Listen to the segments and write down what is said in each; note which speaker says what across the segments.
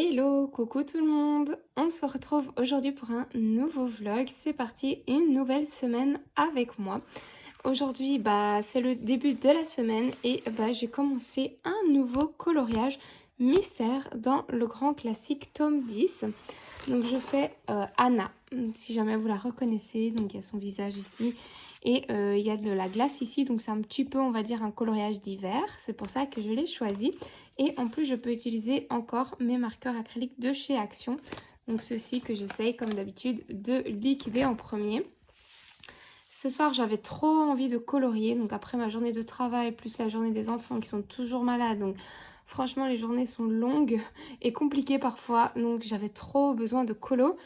Speaker 1: Hello, coucou tout le monde. On se retrouve aujourd'hui pour un nouveau vlog. C'est parti, une nouvelle semaine avec moi. Aujourd'hui, c'est le début de la semaine et j'ai commencé un nouveau coloriage mystère dans le grand classique tome 10. Donc je fais Anna, si jamais vous la reconnaissez. Donc il y a son visage ici et il y a de la glace ici. Donc c'est un petit peu, on va dire, un coloriage d'hiver. C'est pour ça que je l'ai choisi. Et en plus, je peux utiliser encore mes marqueurs acryliques de chez Action. Donc ceux-ci que j'essaye comme d'habitude de liquider en premier. Ce soir, j'avais trop envie de colorier. Donc après ma journée de travail, plus la journée des enfants qui sont toujours malades. Donc franchement, les journées sont longues et compliquées parfois. Donc j'avais trop besoin de colo.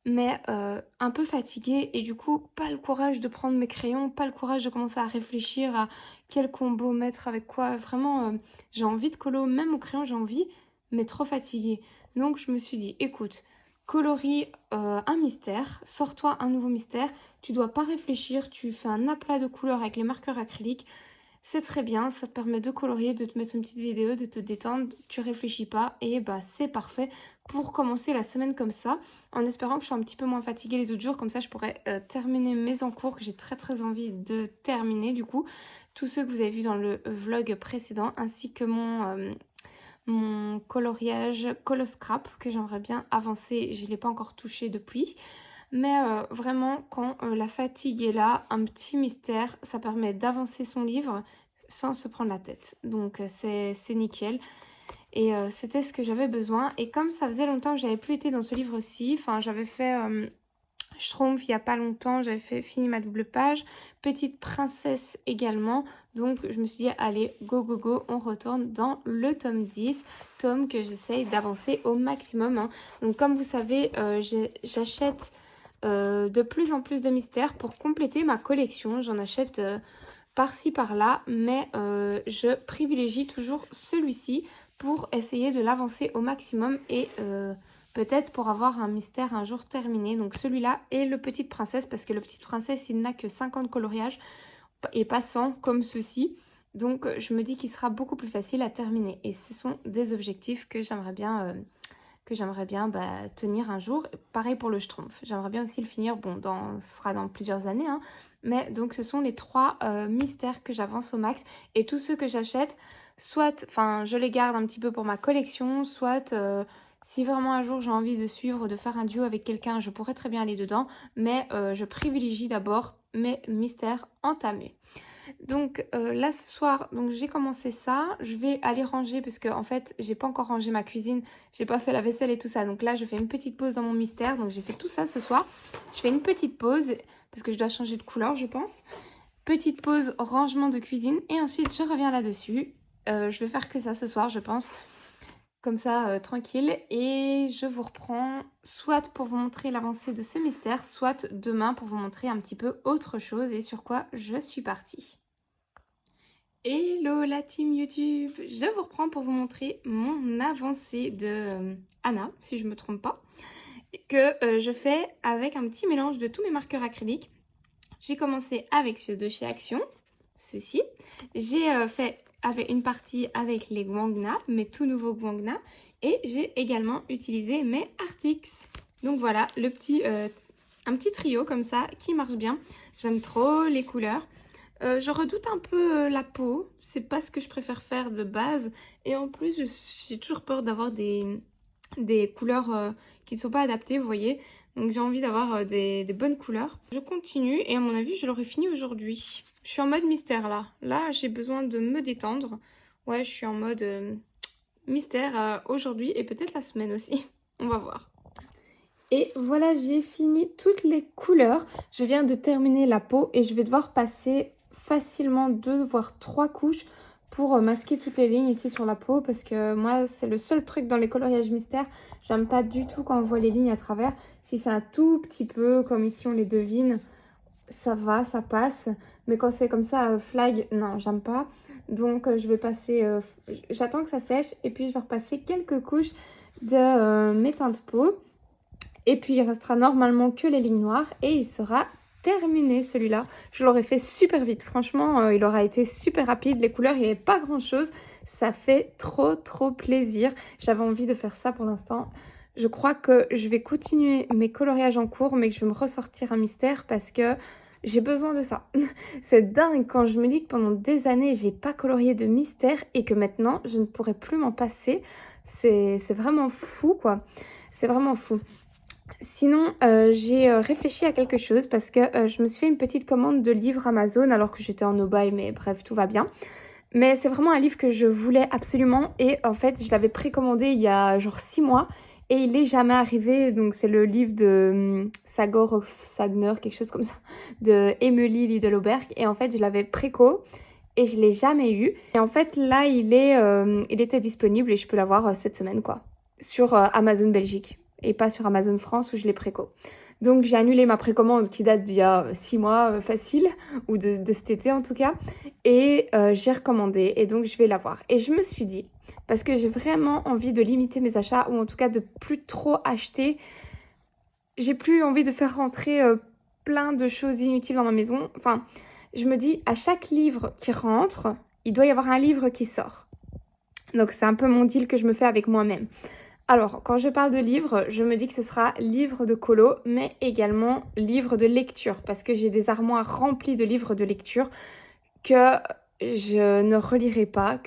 Speaker 1: Mais un peu fatiguée et du coup pas le courage de prendre mes crayons, pas le courage de commencer à réfléchir à quel combo mettre avec quoi. Vraiment, j'ai envie de colo, même au crayon j'ai envie, mais trop fatiguée. Donc je me suis dit, écoute, colorie un mystère, sors-toi un nouveau mystère, tu dois pas réfléchir, tu fais un aplat de couleurs avec les marqueurs acryliques. C'est très bien, ça te permet de colorier, de te mettre une petite vidéo, de te détendre, tu réfléchis pas et c'est parfait pour commencer la semaine comme ça, en espérant que je sois un petit peu moins fatiguée les autres jours, comme ça je pourrais terminer mes encours que j'ai très envie de terminer du coup, tous ceux que vous avez vus dans le vlog précédent, ainsi que mon coloriage Coloscrap que j'aimerais bien avancer, je ne l'ai pas encore touché depuis. Mais vraiment, quand la fatigue est là, un petit mystère, ça permet d'avancer son livre sans se prendre la tête. Donc c'est nickel. Et c'était ce que j'avais besoin. Et comme ça faisait longtemps que j'avais plus été dans ce livre-ci, enfin j'avais fait Schtroumpf il n'y a pas longtemps, j'avais fini ma double page, Petite Princesse également. Donc je me suis dit, allez, go, on retourne dans le tome 10, tome que j'essaye d'avancer au maximum. Hein. Donc comme vous savez, j'achète de plus en plus de mystères pour compléter ma collection. J'en achète par-ci par-là, mais je privilégie toujours celui-ci pour essayer de l'avancer au maximum et peut-être pour avoir un mystère un jour terminé. Donc celui-là et le Petite Princesse, parce que le Petite Princesse, il n'a que 50 coloriages et pas 100 comme ceci. Donc je me dis qu'il sera beaucoup plus facile à terminer. Et ce sont des objectifs que j'aimerais bien tenir un jour. Pareil pour le Schtroumpf. J'aimerais bien aussi le finir, bon, ce sera dans plusieurs années, hein. Mais donc ce sont les 3 mystères que j'avance au max. Et tous ceux que j'achète, soit, enfin, je les garde un petit peu pour ma collection, soit si vraiment un jour j'ai envie de suivre, de faire un duo avec quelqu'un, je pourrais très bien aller dedans. Mais je privilégie d'abord mes mystères entamés. Donc là ce soir, donc j'ai commencé ça, je vais aller ranger parce que en fait j'ai pas encore rangé ma cuisine, j'ai pas fait la vaisselle et tout ça. Donc là je fais une petite pause dans mon mystère, donc j'ai fait tout ça ce soir. Je fais une petite pause parce que je dois changer de couleur je pense. Petite pause rangement de cuisine et ensuite je reviens là-dessus. Je vais faire que ça ce soir je pense. Comme ça, tranquille. Et je vous reprends soit pour vous montrer l'avancée de ce mystère, soit demain pour vous montrer un petit peu autre chose et sur quoi je suis partie. Hello la team YouTube, je vous reprends pour vous montrer mon avancée de Anna, si je ne me trompe pas, que je fais avec un petit mélange de tous mes marqueurs acryliques. J'ai commencé avec ceux de chez Action, ceux-ci. J'ai fait une partie avec les Gwangna, mes tout nouveaux Gwangna, et j'ai également utilisé mes Artix. Donc voilà, un petit trio comme ça qui marche bien. J'aime trop les couleurs. Je redoute un peu la peau, c'est pas ce que je préfère faire de base. Et en plus, j'ai toujours peur d'avoir des couleurs qui ne sont pas adaptées, vous voyez. Donc j'ai envie d'avoir des bonnes couleurs. Je continue et à mon avis, je l'aurai fini aujourd'hui. Je suis en mode mystère là. Là, j'ai besoin de me détendre. Ouais, je suis en mode mystère aujourd'hui et peut-être la semaine aussi. On va voir. Et voilà, j'ai fini toutes les couleurs. Je viens de terminer la peau et je vais devoir passer facilement 2 voire 3 couches pour masquer toutes les lignes ici sur la peau parce que moi c'est le seul truc dans les coloriages mystères, j'aime pas du tout quand on voit les lignes à travers. Si c'est un tout petit peu comme ici on les devine, ça va, ça passe, mais quand c'est comme ça flag, non j'aime pas. Donc je vais passer, j'attends que ça sèche et puis je vais repasser quelques couches de mes teintes de peau. Et puis il restera normalement que les lignes noires et il sera terminé celui-là. Je l'aurais fait super vite, franchement il aura été super rapide. Les couleurs, il n'y avait pas grand chose, Ça fait trop plaisir. J'avais envie de faire ça pour l'instant. Je crois que je vais continuer mes coloriages en cours, mais que je vais me ressortir un mystère parce que j'ai besoin de ça. C'est dingue quand je me dis que pendant des années, j'ai pas colorié de mystère et que maintenant, je ne pourrais plus m'en passer. C'est vraiment fou, quoi. C'est vraiment fou. Sinon, j'ai réfléchi à quelque chose parce que je me suis fait une petite commande de livres Amazon alors que j'étais en no-buy, mais bref, tout va bien. Mais c'est vraiment un livre que je voulais absolument et en fait, je l'avais précommandé il y a genre 6 mois et il n'est jamais arrivé. Donc, c'est le livre de Sagor of Sagner, quelque chose comme ça, de Emily Lideloberg. Et en fait, je l'avais préco et je ne l'ai jamais eu. Et en fait, là, il était disponible et je peux l'avoir cette semaine, quoi, sur Amazon Belgique et pas sur Amazon France où je l'ai préco. Donc j'ai annulé ma précommande qui date d'il y a 6 mois facile, ou de cet été en tout cas, et j'ai recommandé et donc je vais l'avoir. Et je me suis dit, parce que j'ai vraiment envie de limiter mes achats, ou en tout cas de plus trop acheter, j'ai plus envie de faire rentrer plein de choses inutiles dans ma maison. Enfin, je me dis, à chaque livre qui rentre, il doit y avoir un livre qui sort. Donc c'est un peu mon deal que je me fais avec moi-même. Alors, quand je parle de livres, je me dis que ce sera livre de colo, mais également livre de lecture, parce que j'ai des armoires remplies de livres de lecture que je ne relirai pas,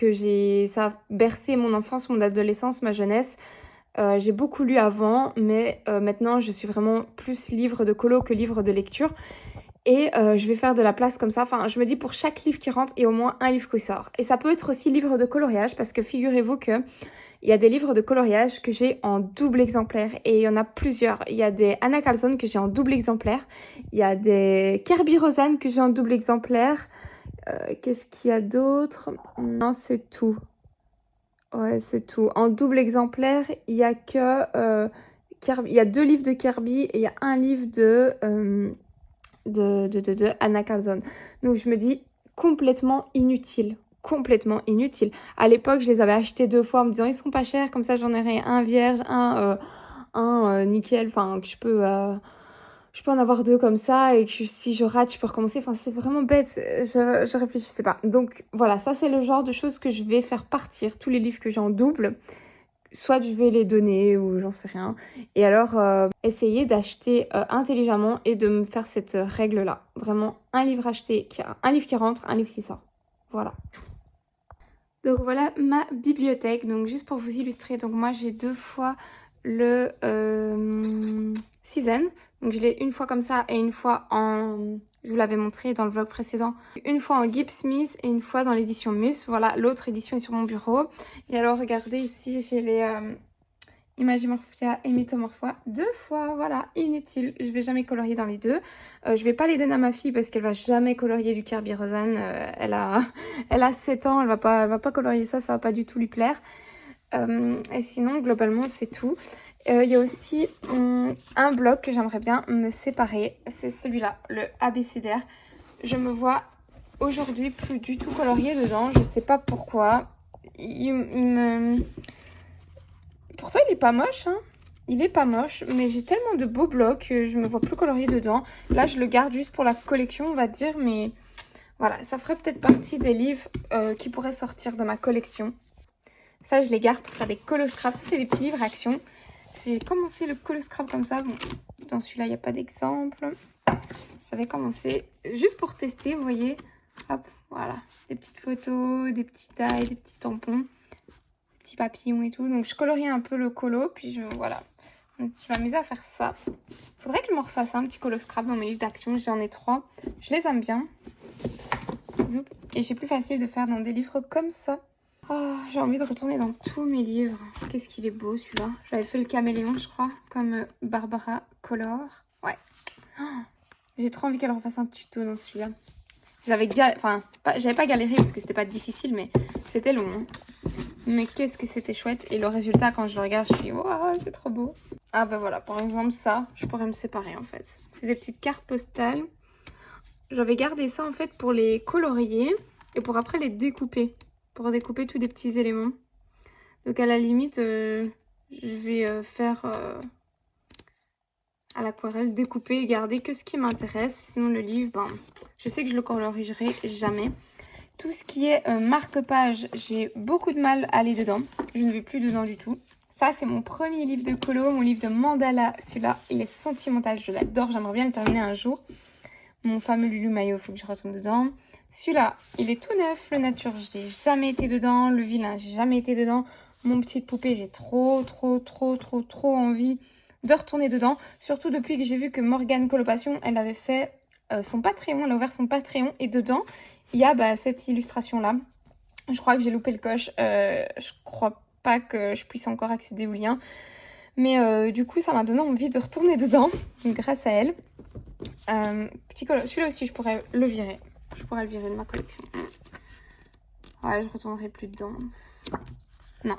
Speaker 1: ça a bercé mon enfance, mon adolescence, ma jeunesse. J'ai beaucoup lu avant, mais maintenant je suis vraiment plus livre de colo que livre de lecture. Et je vais faire de la place comme ça. Enfin, je me dis pour chaque livre qui rentre, il y a au moins un livre qui sort. Et ça peut être aussi livre de coloriage, parce que figurez-vous que il y a des livres de coloriage que j'ai en double exemplaire et il y en a plusieurs. Il y a des Anna Carlson que j'ai en double exemplaire. Il y a des Kerby Rosanne que j'ai en double exemplaire. Qu'est-ce qu'il y a d'autre? Non, c'est tout. Ouais, c'est tout. En double exemplaire, il y a que il y a 2 livres de Kirby et il y a un livre de Anna Carlson. Donc je me dis complètement inutile. Complètement inutile. À l'époque, je les avais achetés 2 fois en me disant ils sont pas chers, comme ça j'en aurai un vierge, un nickel, enfin que je peux en avoir 2 comme ça et que si je rate, je peux recommencer. Enfin, c'est vraiment bête. Je réfléchissais pas. Donc voilà, ça c'est le genre de choses que je vais faire partir. Tous les livres que j'ai en double, soit je vais les donner ou j'en sais rien. Et alors, essayer d'acheter intelligemment et de me faire cette règle-là. Vraiment, un livre acheté, un livre qui rentre, un livre qui sort. Voilà. Donc voilà ma bibliothèque. Donc juste pour vous illustrer, donc moi j'ai 2 fois le Season. Donc je l'ai une fois comme ça et une fois en... Je vous l'avais montré dans le vlog précédent. Une fois en Gibbs Smith et une fois dans l'édition Mus. Voilà, l'autre édition est sur mon bureau. Et alors regardez ici, j'ai les Imagimorphia et Mythomorpha 2 fois. Voilà, inutile. Je vais jamais colorier dans les 2. Je vais pas les donner à ma fille parce qu'elle va jamais colorier du Kerby Rosanne. Elle a 7 ans, elle va pas colorier ça, ça va pas du tout lui plaire. Et sinon, globalement, c'est tout. Il y a aussi un bloc que j'aimerais bien me séparer. C'est celui-là, le abécédaire. Je me vois aujourd'hui plus du tout colorier dedans. Je sais pas pourquoi. Pourtant, il est pas moche, hein. Il est pas moche, mais j'ai tellement de beaux blocs que je me vois plus colorier dedans. Là, je le garde juste pour la collection, on va dire, mais voilà, ça ferait peut-être partie des livres qui pourraient sortir de ma collection. Ça, je les garde pour faire des coloscraps. Ça, c'est des petits livres action. J'ai commencé le coloscrap comme ça. Bon, dans celui-là, il n'y a pas d'exemple. J'avais commencé juste pour tester, vous voyez. Hop, voilà. Des petites photos, des petits tailles, des petits tampons, des petits papillons et tout. Donc, je colorie un peu le colo. Puis, voilà. Donc, je m'amuse à faire ça. Faudrait que je me refasse un petit coloscrap dans mes livres d'action. J'en ai 3. Je les aime bien. Zoup. Et c'est plus facile de faire dans des livres comme ça. Oh, j'ai envie de retourner dans tous mes livres. Qu'est-ce qu'il est beau celui-là. J'avais fait le caméléon, je crois, comme Barbara Color. Ouais. Oh, j'ai trop envie qu'elle refasse un tuto dans celui-là. J'avais pas galéré parce que c'était pas difficile, mais c'était long. Hein. Mais qu'est-ce que c'était chouette. Et le résultat, quand je le regarde, je suis waouh, c'est trop beau. Ah bah voilà, par exemple ça, je pourrais me séparer en fait. C'est des petites cartes postales. J'avais gardé ça en fait pour les colorier et pour après les découper. Pour découper tous des petits éléments. Donc à la limite, je vais faire à l'aquarelle, découper et garder que ce qui m'intéresse. Sinon le livre, ben, je sais que je le colorierai jamais. Tout ce qui est marque-page, j'ai beaucoup de mal à aller dedans. Je ne vais plus dedans du tout. Ça, c'est mon premier livre de colo, mon livre de mandala. Celui-là, il est sentimental, je l'adore. J'aimerais bien le terminer un jour. Mon fameux Lulu Maillot, il faut que je retourne dedans. Celui-là, il est tout neuf, le nature, je n'ai jamais été dedans. Le vilain, j'ai jamais été dedans. Mon petite poupée, j'ai trop envie de retourner dedans. Surtout depuis que j'ai vu que Morgane Coloration, elle avait fait son Patreon, elle a ouvert son Patreon. Et dedans, il y a cette illustration-là. Je crois que j'ai loupé le coche. Je crois pas que je puisse encore accéder au lien. Mais du coup, ça m'a donné envie de retourner dedans, grâce à elle. Petit colo. Celui-là aussi, je pourrais le virer. Je pourrais le virer de ma collection. Ouais, je retournerai plus dedans. Non.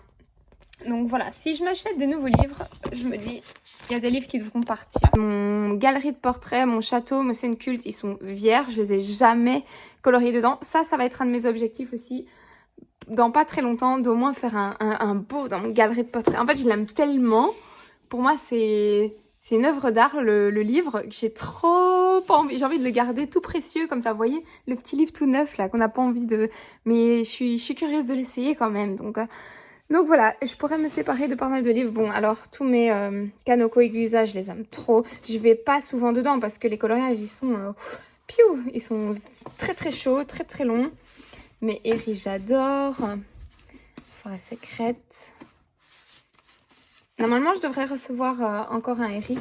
Speaker 1: Donc voilà, si je m'achète des nouveaux livres, je me dis, il y a des livres qui devront partir. Mon galerie de portraits, mon château, mes scènes cultes, ils sont vierges. Je les ai jamais coloriés dedans. Ça va être un de mes objectifs aussi. Dans pas très longtemps, d'au moins faire un beau dans mon galerie de portraits. En fait, je l'aime tellement. Pour moi, c'est une œuvre d'art, le livre. J'ai trop pas envie. J'ai envie de le garder tout précieux, comme ça. Vous voyez, le petit livre tout neuf, là, qu'on n'a pas envie de... Mais je suis curieuse de l'essayer quand même. Donc voilà, je pourrais me séparer de pas mal de livres. Bon, alors, tous mes Kanoko Igusa, je les aime trop. Je vais pas souvent dedans parce que les coloriages, ils sont... ils sont très chauds, très longs. Mais Eri, j'adore. Forêt secrète. Normalement, je devrais recevoir encore un Eri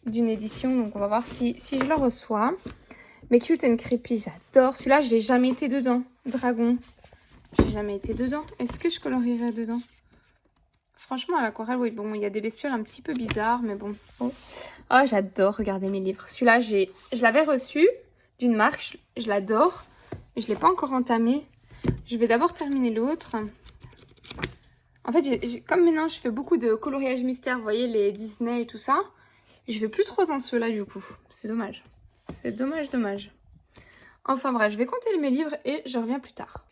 Speaker 1: d'une édition. Donc, on va voir si je le reçois. Mais Cute and Creepy, j'adore. Celui-là, je n'ai jamais été dedans. Dragon. J'ai jamais été dedans. Est-ce que je colorierais dedans? Franchement, à l'aquarelle, oui. Bon, il y a des bestioles un petit peu bizarres, mais bon. Oh, j'adore regarder mes livres. Celui-là, je l'avais reçu d'une marque. Je l'adore. Je ne l'ai pas encore entamé. Je vais d'abord terminer l'autre. En fait, comme maintenant je fais beaucoup de coloriage mystère, vous voyez, les Disney et tout ça, je vais plus trop dans ceux-là du coup. C'est dommage. C'est dommage. Enfin bref, je vais compter mes livres et je reviens plus tard.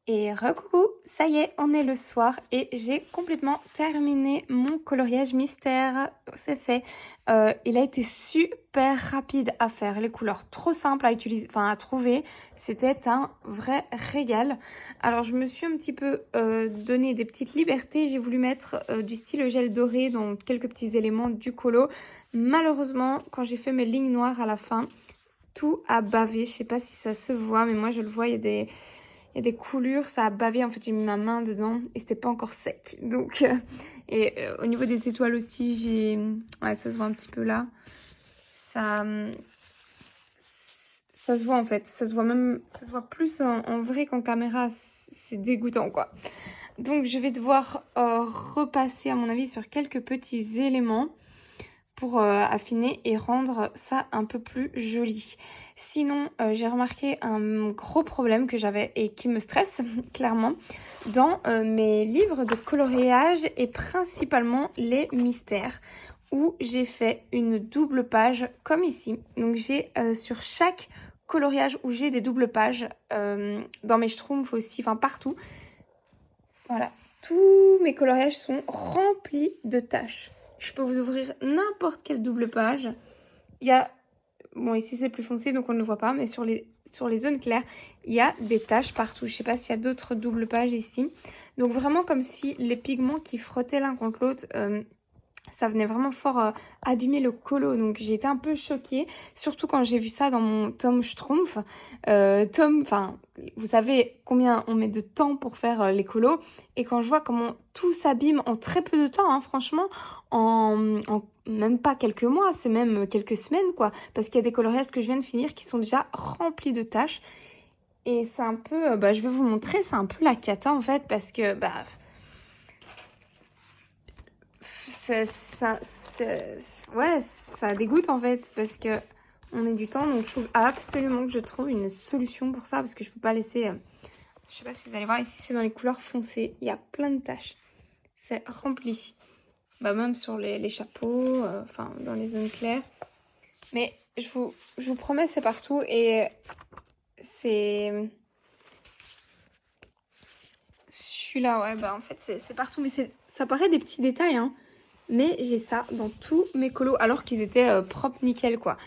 Speaker 1: Et recoucou, ça y est, on est le soir et j'ai complètement terminé mon coloriage mystère. C'est fait. Il a été super rapide à faire. Les couleurs trop simples à utiliser, à trouver. C'était un vrai régal. Alors je me suis un petit peu donné des petites libertés. J'ai voulu mettre du stylo gel doré dans quelques petits éléments du colo. Malheureusement, quand j'ai fait mes lignes noires à la fin, tout a bavé. Je sais pas si ça se voit, mais moi je le vois, il y a des coulures, ça a bavé. En fait, j'ai mis ma main dedans et c'était pas encore sec. Donc, au niveau des étoiles aussi, ouais, ça se voit un petit peu là. Ça se voit en fait. Ça se voit plus en vrai qu'en caméra. C'est dégoûtant quoi. Donc, je vais devoir repasser à mon avis sur quelques petits éléments pour affiner et rendre ça un peu plus joli. Sinon, j'ai remarqué un gros problème que j'avais et qui me stresse clairement dans mes livres de coloriage et principalement les mystères où j'ai fait une double page comme ici. Donc j'ai sur chaque coloriage où j'ai des doubles pages, dans mes schtroumpfs aussi, partout. Voilà, tous mes coloriages sont remplis de taches. Je peux vous ouvrir n'importe quelle double page. Il y a... Bon, ici c'est plus foncé, donc on ne le voit pas. Mais sur les zones claires, il y a des taches partout. Je ne sais pas s'il y a d'autres doubles pages ici. Donc vraiment comme si les pigments qui frottaient l'un contre l'autre... ça venait vraiment fort abîmer le colo. Donc j'ai été un peu choquée. Surtout quand j'ai vu ça dans mon tome Schtroumpf. Vous savez combien on met de temps pour faire les colos. Et quand je vois comment tout s'abîme en très peu de temps, hein, franchement, en même pas quelques mois, c'est même quelques semaines, quoi. Parce qu'il y a des coloriages que je viens de finir qui sont déjà remplis de taches. Et c'est un peu... je vais vous montrer, c'est un peu la cata, en fait, parce que... ça dégoûte en fait parce que on met du temps, donc il faut absolument que je trouve une solution pour ça parce que je peux pas laisser. Je sais pas si vous allez voir ici, c'est dans les couleurs foncées, il y a plein de taches, c'est rempli, même sur les chapeaux, dans les zones claires. Mais je vous promets, c'est partout et c'est celui-là, ouais, en fait c'est partout, mais ça paraît des petits détails, hein. Mais j'ai ça dans tous mes colos alors qu'ils étaient propres nickel quoi.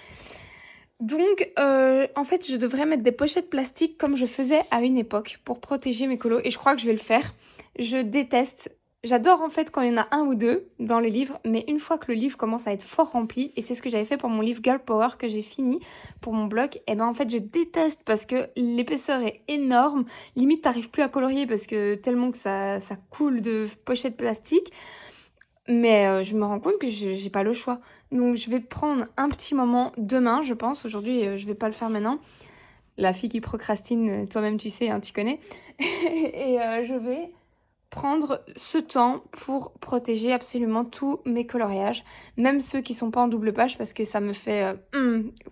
Speaker 1: Donc, en fait, je devrais mettre des pochettes plastiques comme je faisais à une époque pour protéger mes colos et je crois que je vais le faire. Je déteste. J'adore en fait quand il y en a un ou deux dans le livre, mais une fois que le livre commence à être fort rempli, et c'est ce que j'avais fait pour mon livre Girl Power que j'ai fini pour mon blog, et ben en fait je déteste parce que l'épaisseur est énorme, limite t'arrives plus à colorier parce que tellement que ça coule de pochettes plastiques. Mais je me rends compte que j'ai pas le choix. Donc je vais prendre un petit moment demain, je pense. Aujourd'hui, je vais pas le faire maintenant. La fille qui procrastine, toi-même tu sais, hein, tu connais. Et je vais prendre ce temps pour protéger absolument tous mes coloriages, même ceux qui sont pas en double page, parce que ça me fait,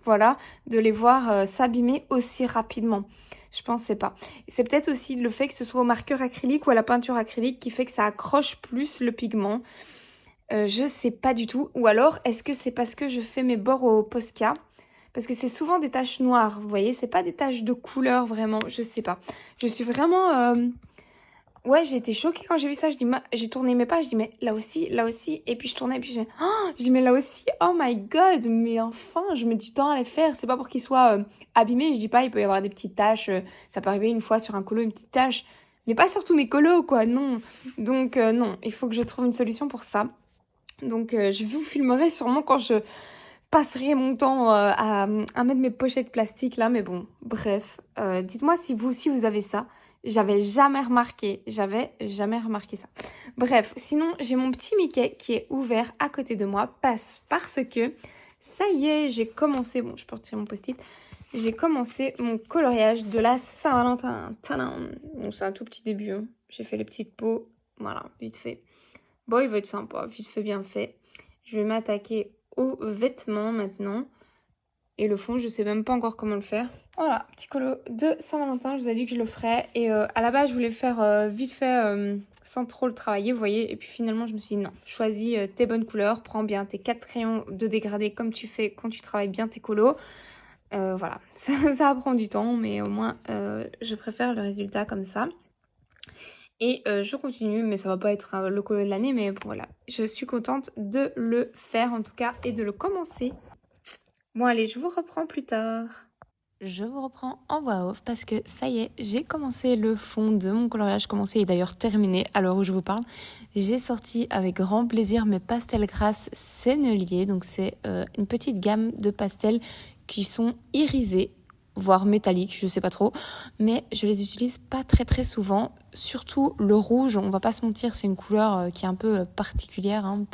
Speaker 1: voilà, de les voir s'abîmer aussi rapidement. Je pensais pas. C'est peut-être aussi le fait que ce soit au marqueur acrylique ou à la peinture acrylique qui fait que ça accroche plus le pigment. Je sais pas du tout. Ou alors, est-ce que c'est parce que je fais mes bords au Posca? Parce que c'est souvent des taches noires, vous voyez, c'est pas des taches de couleur vraiment, je sais pas. Je suis vraiment... Ouais, j'ai été choquée quand j'ai vu ça, je dis, j'ai tourné mes pas, je dis, mais là aussi, et puis je tournais, et puis je dis, mais là aussi, oh my god, mais enfin, je mets du temps à les faire, c'est pas pour qu'ils soient abîmés, je dis pas, il peut y avoir des petites taches, ça peut arriver une fois sur un colo, une petite tache, mais pas sur tous mes colos, quoi, non. Donc, non, il faut que je trouve une solution pour ça. Donc, je vous filmerai sûrement quand je passerai mon temps à mettre mes pochettes plastiques là. Mais bon, bref. Dites-moi si vous aussi vous avez ça. J'avais jamais remarqué ça. Bref, sinon, j'ai mon petit Mickey qui est ouvert à côté de moi parce que ça y est, j'ai commencé. Bon, je peux retirer mon post-it. J'ai commencé mon coloriage de la Saint-Valentin. Tadam. Bon, c'est un tout petit début, hein. J'ai fait les petites peaux. Voilà, vite fait. Bon, il va être sympa, vite fait, bien fait. Je vais m'attaquer aux vêtements maintenant. Et le fond, je sais même pas encore comment le faire. Voilà, petit colo de Saint-Valentin, je vous ai dit que je le ferais. Et à la base, je voulais faire vite fait, sans trop le travailler, vous voyez. Et puis finalement, je me suis dit non, choisis tes bonnes couleurs, prends bien tes 4 crayons de dégradé comme tu fais quand tu travailles bien tes colos. Voilà, ça prend du temps, mais au moins, je préfère le résultat comme ça. Et je continue, mais ça va pas être le colo de l'année, mais bon, voilà. Je suis contente de le faire en tout cas et de le commencer. Bon allez, je vous reprends plus tard. Je vous reprends en voix off parce que ça y est, j'ai commencé le fond de mon coloriage, commencé et d'ailleurs terminé à l'heure où je vous parle. J'ai sorti avec grand plaisir mes pastels grasses Sennelier, donc c'est une petite gamme de pastels qui sont irisés, voire métalliques, je sais pas trop, mais je les utilise pas très souvent, surtout le rouge, on va pas se mentir, c'est une couleur qui est un peu particulière hein,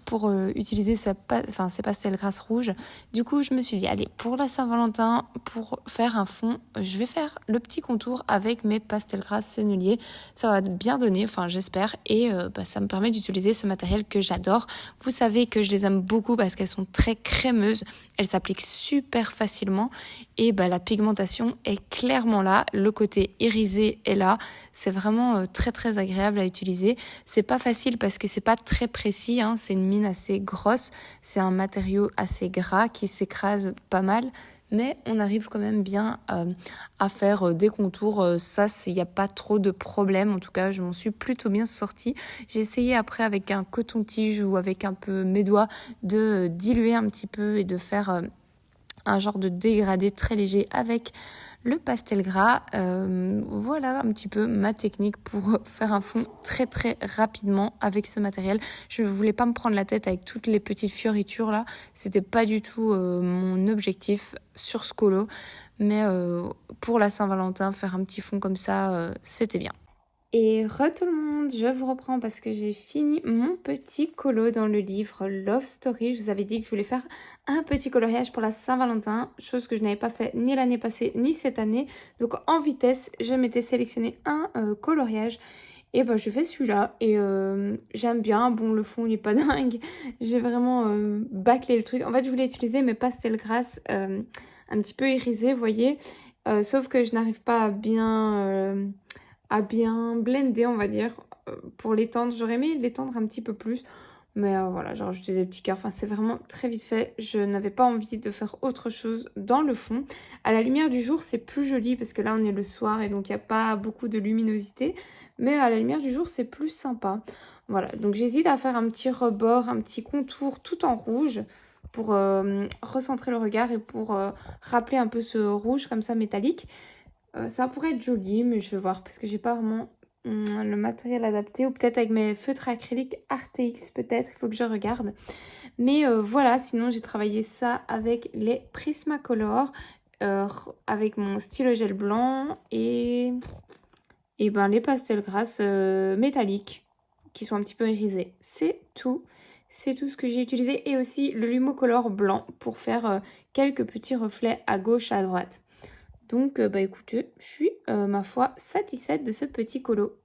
Speaker 1: pour utiliser ces pastels grasses rouges. Du coup, je me suis dit, allez, pour la Saint-Valentin, pour faire un fond, je vais faire le petit contour avec mes pastels grasses Sennelier. Ça va bien donner, enfin j'espère, et ça me permet d'utiliser ce matériel que j'adore. Vous savez que je les aime beaucoup parce qu'elles sont très crémeuses, elles s'appliquent super facilement, et la pigmentation est clairement là, le côté irisé est là, c'est vraiment très agréable à utiliser. C'est pas facile parce que c'est pas très précis, hein. C'est une mine assez grosse, c'est un matériau assez gras qui s'écrase pas mal, mais on arrive quand même bien à faire des contours. Ça, il n'y a pas trop de problème, en tout cas je m'en suis plutôt bien sortie. J'ai essayé après avec un coton-tige ou avec un peu mes doigts de diluer un petit peu et de faire un genre de dégradé très léger avec le pastel gras. Voilà un petit peu ma technique pour faire un fond très rapidement avec ce matériel. Je voulais pas me prendre la tête avec toutes les petites fioritures là, c'était pas du tout mon objectif sur ce colo, mais pour la Saint-Valentin, faire un petit fond comme ça, c'était bien. Et tout le monde, je vous reprends parce que j'ai fini mon petit colo dans le livre Love Story. Je vous avais dit que je voulais faire un petit coloriage pour la Saint-Valentin, chose que je n'avais pas fait ni l'année passée ni cette année. Donc en vitesse, je m'étais sélectionné un coloriage. Et je fais celui-là et j'aime bien. Bon, le fond il est pas dingue. J'ai vraiment bâclé le truc. En fait, je voulais utiliser mes pastels grasses un petit peu irisés, vous voyez. Sauf que je n'arrive pas à bien blender, on va dire, pour l'étendre. J'aurais aimé l'étendre un petit peu plus, mais voilà, j'ai rajouté des petits cœurs. Enfin, c'est vraiment très vite fait. Je n'avais pas envie de faire autre chose dans le fond. À la lumière du jour, c'est plus joli parce que là, on est le soir et donc il n'y a pas beaucoup de luminosité. Mais à la lumière du jour, c'est plus sympa. Voilà, donc j'hésite à faire un petit rebord, un petit contour tout en rouge pour recentrer le regard et pour rappeler un peu ce rouge comme ça métallique. Ça pourrait être joli, mais je vais voir parce que j'ai pas vraiment le matériel adapté, ou peut-être avec mes feutres acryliques RTX, peut-être, il faut que je regarde. Mais voilà, sinon j'ai travaillé ça avec les Prismacolor, avec mon stylo gel blanc et ben, les pastels grasses métalliques qui sont un petit peu irisés. C'est tout. C'est tout ce que j'ai utilisé. Et aussi le Lumocolor blanc pour faire quelques petits reflets à gauche, à droite. Donc, bah écoutez, je suis, ma foi, satisfaite de ce petit colo.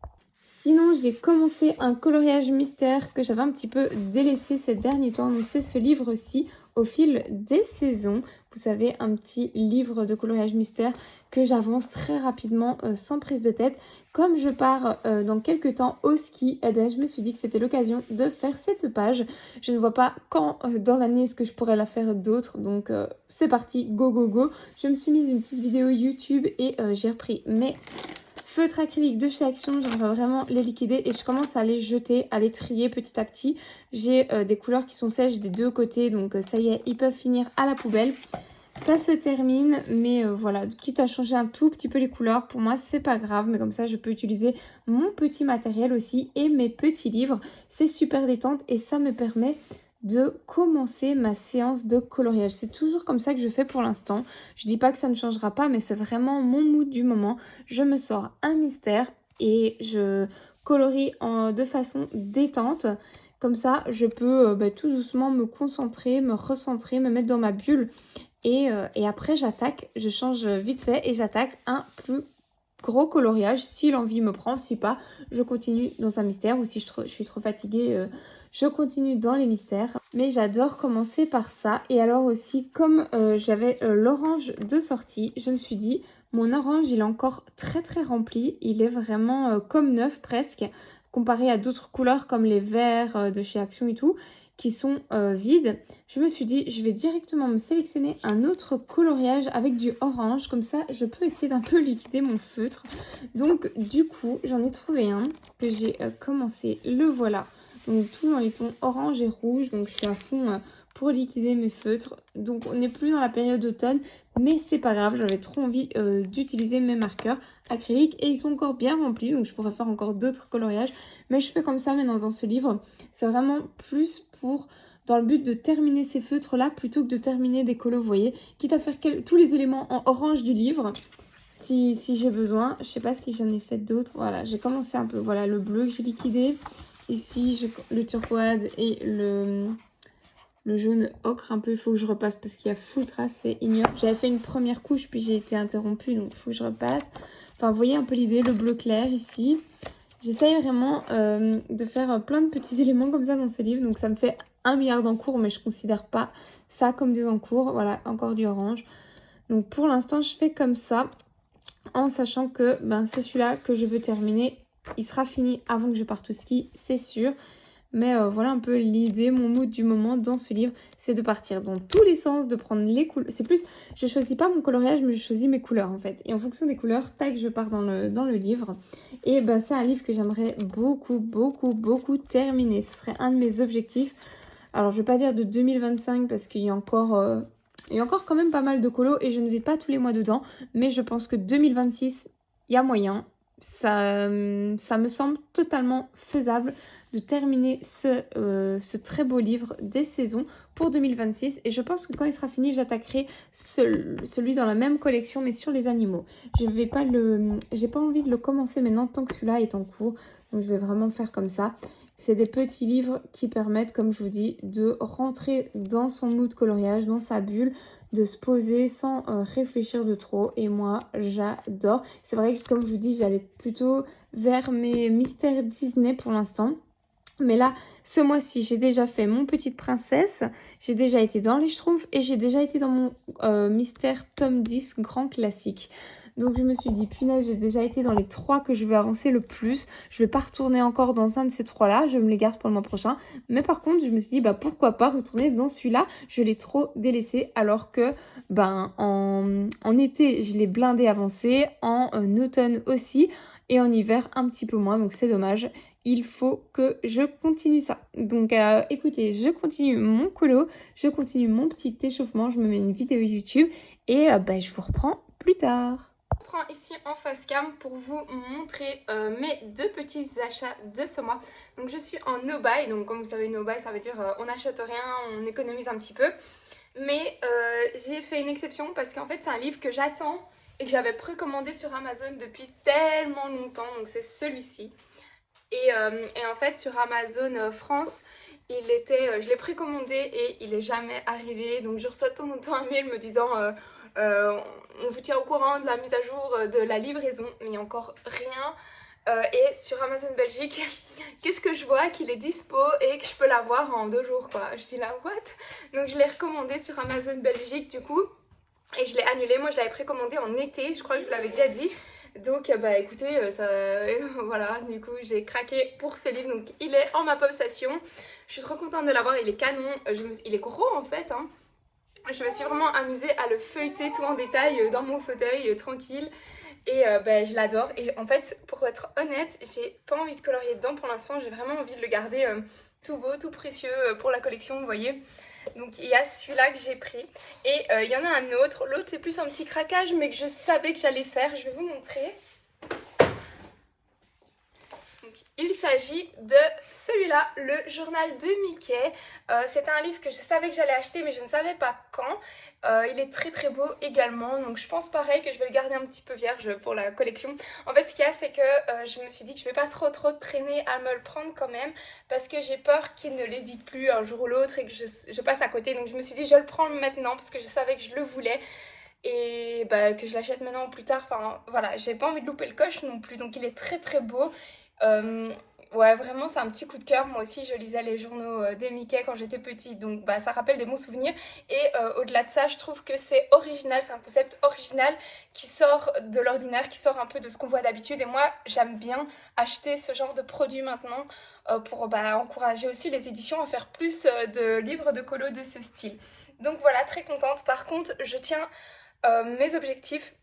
Speaker 1: Sinon, j'ai commencé un coloriage mystère que j'avais un petit peu délaissé ces derniers temps. Donc, c'est ce livre-ci, Au fil des saisons. Vous savez, un petit livre de coloriage mystère que j'avance très rapidement sans prise de tête. Comme je pars dans quelques temps au ski, eh ben, je me suis dit que c'était l'occasion de faire cette page. Je ne vois pas quand dans l'année est-ce que je pourrais la faire d'autres. Donc, c'est parti, go, go, go. Je me suis mise une petite vidéo YouTube et j'ai repris mes feutres acryliques de chez Action. J'aimerais vraiment les liquider et je commence à les jeter, à les trier petit à petit. J'ai des couleurs qui sont sèches des deux côtés, donc ça y est, ils peuvent finir à la poubelle. Ça se termine, mais voilà, quitte à changer un tout petit peu les couleurs, pour moi c'est pas grave, mais comme ça je peux utiliser mon petit matériel aussi et mes petits livres. C'est super détente et ça me permet de commencer ma séance de coloriage. C'est toujours comme ça que je fais pour l'instant. Je dis pas que ça ne changera pas, mais c'est vraiment mon mood du moment. Je me sors un mystère et je colorie de façon détente. Comme ça, je peux tout doucement me concentrer, me recentrer, me mettre dans ma bulle. Et après, j'attaque, je change vite fait et j'attaque un plus gros coloriage si l'envie me prend. Si pas, je continue dans un mystère ou si je suis trop fatiguée, je continue dans les mystères. Mais j'adore commencer par ça. Et alors aussi, comme j'avais l'orange de sortie, je me suis dit, mon orange, il est encore très très rempli. Il est vraiment comme neuf presque, comparé à d'autres couleurs comme les verts de chez Action et tout, qui sont vides. Je me suis dit, je vais directement me sélectionner un autre coloriage avec du orange. Comme ça, je peux essayer d'un peu liquider mon feutre. Donc, du coup, j'en ai trouvé un que j'ai commencé. Le voilà. Donc, tout dans les tons orange et rouge. Donc, je suis à fond pour liquider mes feutres. Donc, on n'est plus dans la période d'automne. Mais c'est pas grave, j'avais trop envie d'utiliser mes marqueurs acryliques. Et ils sont encore bien remplis. Donc, je pourrais faire encore d'autres coloriages. Mais je fais comme ça maintenant dans ce livre. C'est vraiment plus pour dans le but de terminer ces feutres là plutôt que de terminer des colos, vous voyez, quitte à faire tous les éléments en orange du livre si j'ai besoin. Je sais pas si j'en ai fait d'autres. Voilà, j'ai commencé un peu, voilà, le bleu que j'ai liquidé ici, le turquoise et le jaune ocre un peu. Il faut que je repasse parce qu'il y a full trace, c'est ignoble. J'avais fait une première couche puis j'ai été interrompue, donc il faut que je repasse. Enfin, vous voyez un peu l'idée, le bleu clair ici. J'essaye vraiment de faire plein de petits éléments comme ça dans ce livre. Donc ça me fait 1 milliard d'encours, mais je ne considère pas ça comme des encours. Voilà, encore du orange. Donc pour l'instant, je fais comme ça, en sachant que c'est celui-là que je veux terminer. Il sera fini avant que je parte au ski, c'est sûr. Mais voilà un peu l'idée, mon mood du moment dans ce livre, c'est de partir dans tous les sens, de prendre les couleurs. C'est plus, je choisis pas mon coloriage, mais je choisis mes couleurs en fait. Et en fonction des couleurs, tac, je pars dans le livre. Et c'est un livre que j'aimerais beaucoup, beaucoup, beaucoup terminer. Ce serait un de mes objectifs. Alors je vais pas dire de 2025 parce qu'il y a encore... il y a encore quand même pas mal de colos et je ne vais pas tous les mois dedans. Mais je pense que 2026, il y a moyen. Ça me semble totalement faisable de terminer ce très beau livre des saisons pour 2026. Et je pense que quand il sera fini, j'attaquerai celui dans la même collection, mais sur les animaux. J'ai pas envie de le commencer maintenant tant que celui-là est en cours. Donc je vais vraiment faire comme ça. C'est des petits livres qui permettent, comme je vous dis, de rentrer dans son mood coloriage, dans sa bulle, de se poser sans réfléchir de trop. Et moi, j'adore. C'est vrai que, comme je vous dis, j'allais plutôt vers mes mystères Disney pour l'instant. Mais là, ce mois-ci, j'ai déjà fait mon Petite Princesse, j'ai déjà été dans les Schtroumpfs et j'ai déjà été dans mon mystère tome 10 grand classique. Donc je me suis dit, punaise, j'ai déjà été dans les 3 que je vais avancer le plus. Je vais pas retourner encore dans un de ces 3-là, je me les garde pour le mois prochain. Mais par contre, je me suis dit, pourquoi pas retourner dans celui-là. Je l'ai trop délaissé alors que en été, je l'ai blindé avancé, en automne aussi. Et en hiver, un petit peu moins, donc c'est dommage. il faut que je continue ça. Donc écoutez, je continue mon colo, je continue mon petit échauffement, je me mets une vidéo YouTube et je vous reprends plus tard. Je prends ici en face cam pour vous montrer mes 2 petits achats de ce mois. Donc je suis en no buy, donc comme vous savez no buy ça veut dire on n'achète rien, on économise un petit peu. Mais j'ai fait une exception parce qu'en fait c'est un livre que j'attends et que j'avais précommandé sur Amazon depuis tellement longtemps, donc c'est celui-ci. Et en fait sur Amazon France, je l'ai précommandé et il est jamais arrivé. Donc je reçois de temps en temps un mail me disant on vous tient au courant de la mise à jour de la livraison, mais il n'y a encore rien. Et sur Amazon Belgique, qu'est-ce que je vois? Qu'il est dispo et que je peux l'avoir en 2 jours quoi. Je dis là what? Donc je l'ai recommandé sur Amazon Belgique du coup et je l'ai annulé. Moi je l'avais précommandé en été, je crois que je vous l'avais déjà dit. Donc écoutez, voilà, du coup j'ai craqué pour ce livre, donc il est en ma possession. Je suis trop contente de l'avoir, il est canon, il est gros en fait, hein. Je me suis vraiment amusée à le feuilleter tout en détail dans mon fauteuil, tranquille. Et je l'adore. Et en fait, pour être honnête, j'ai pas envie de colorier dedans pour l'instant. J'ai vraiment envie de le garder tout beau, tout précieux pour la collection, vous voyez. Donc il y a celui-là que j'ai pris. Et il y en a un autre. L'autre, c'est plus un petit craquage, mais que je savais que j'allais faire. Je vais vous montrer. Donc, il s'agit de celui-là, le journal de Mickey. C'était un livre que je savais que j'allais acheter mais je ne savais pas quand. Il est très très beau également, donc je pense pareil que je vais le garder un petit peu vierge pour la collection. En fait ce qu'il y a c'est que je me suis dit que je vais pas trop traîner à me le prendre quand même parce que j'ai peur qu'il ne l'édite plus un jour ou l'autre et que je passe à côté. Donc je me suis dit je le prends maintenant parce que je savais que je le voulais. Et que je l'achète maintenant ou plus tard, enfin voilà, j'ai pas envie de louper le coche non plus, donc il est très très beau. Ouais, vraiment c'est un petit coup de cœur. Moi aussi je lisais les journaux de Mickey quand j'étais petite, donc ça rappelle des bons souvenirs. Et au-delà de ça, je trouve que c'est original, c'est un concept original qui sort de l'ordinaire, qui sort un peu de ce qu'on voit d'habitude. Et moi j'aime bien acheter ce genre de produits maintenant pour encourager aussi les éditions à faire plus de livres de colo de ce style. Donc voilà, très contente. Par contre je tiens mes objectifs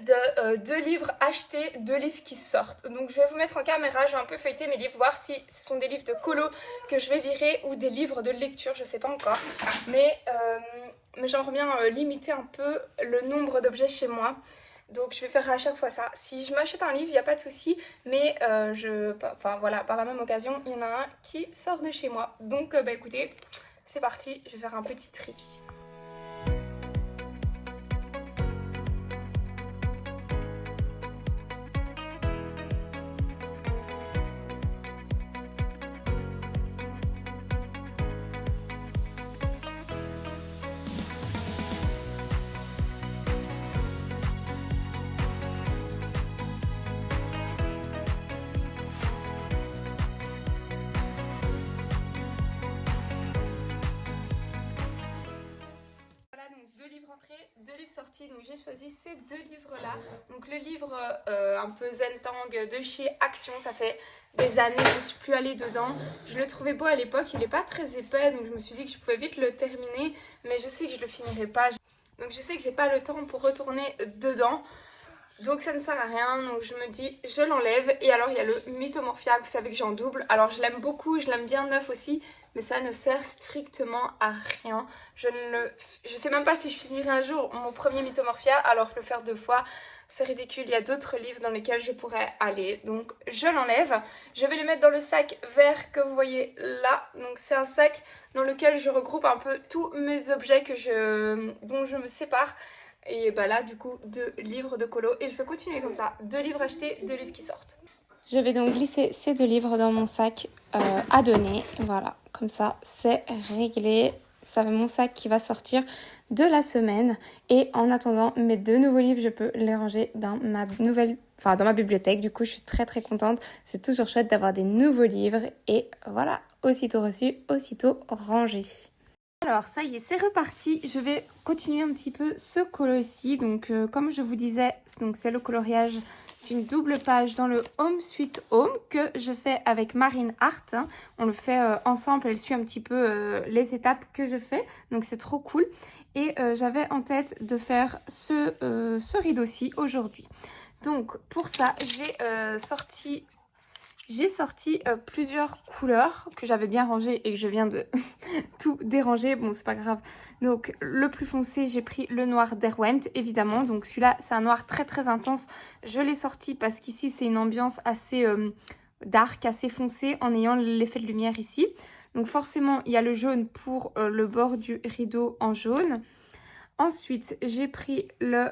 Speaker 1: de 2 livres achetés, 2 livres qui sortent. Donc je vais vous mettre en caméra, je vais un peu feuilleter mes livres, voir si ce sont des livres de colo que je vais virer ou des livres de lecture, je sais pas encore. Mais j'aimerais bien limiter un peu le nombre d'objets chez moi. Donc je vais faire à chaque fois ça. Si je m'achète un livre, il n'y a pas de souci, mais voilà, par la même occasion, il y en a un qui sort de chez moi. Donc écoutez, c'est parti, je vais faire un petit tri. Voilà, donc 2 livres entrés, 2 livres sortis, donc j'ai choisi ces 2 livres-là. Donc le livre un peu Zen-Tang de chez Action, ça fait des années que je ne suis plus allée dedans. Je le trouvais beau à l'époque, il n'est pas très épais, donc je me suis dit que je pouvais vite le terminer, mais je sais que je le finirai pas. Donc je sais que j'ai pas le temps pour retourner dedans. Donc ça ne sert à rien, donc je me dis je l'enlève. Et alors il y a le Mythomorphia, vous savez que j'en double. Alors je l'aime beaucoup, je l'aime bien neuf aussi, mais ça ne sert strictement à rien. Je sais même pas si je finirai un jour mon premier Mythomorphia, alors le faire 2 fois, c'est ridicule. Il y a d'autres livres dans lesquels je pourrais aller, donc je l'enlève. Je vais les mettre dans le sac vert que vous voyez là. Donc c'est un sac dans lequel je regroupe un peu tous mes objets dont je me sépare. Et là du coup 2 livres de colo et je vais continuer comme ça, 2 livres achetés, 2 livres qui sortent. Je vais donc glisser ces 2 livres dans mon sac à donner, voilà, comme ça c'est réglé. Ça va mon sac qui va sortir de la semaine et en attendant mes 2 nouveaux livres je peux les ranger dans ma dans ma bibliothèque. Du coup je suis très très contente, c'est toujours chouette d'avoir des nouveaux livres et voilà, aussitôt reçu, aussitôt rangé. Alors ça y est, c'est reparti. Je vais continuer un petit peu ce colo-ci. Donc comme je vous disais, c'est le coloriage d'une double page dans le Home Sweet Home que je fais avec Marine Art. On le fait ensemble, elle suit un petit peu les étapes que je fais. Donc c'est trop cool. Et j'avais en tête de faire ce rideau-ci aujourd'hui. Donc pour ça, j'ai sorti J'ai sorti plusieurs couleurs que j'avais bien rangées et que je viens de tout déranger. Bon, c'est pas grave. Donc, le plus foncé, j'ai pris le noir d'Erwent, évidemment. Donc, celui-là, c'est un noir très très intense. Je l'ai sorti parce qu'ici, c'est une ambiance assez dark, assez foncée en ayant l'effet de lumière ici. Donc, forcément, il y a le jaune pour le bord du rideau en jaune. Ensuite, j'ai pris le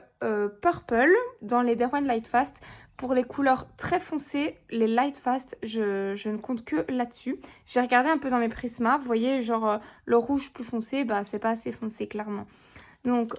Speaker 1: purple dans les Derwent Lightfast. Pour les couleurs très foncées, les Lightfast, je ne compte que là-dessus. J'ai regardé un peu dans mes prismas. Vous voyez, genre le rouge plus foncé, bah c'est pas assez foncé clairement. Donc,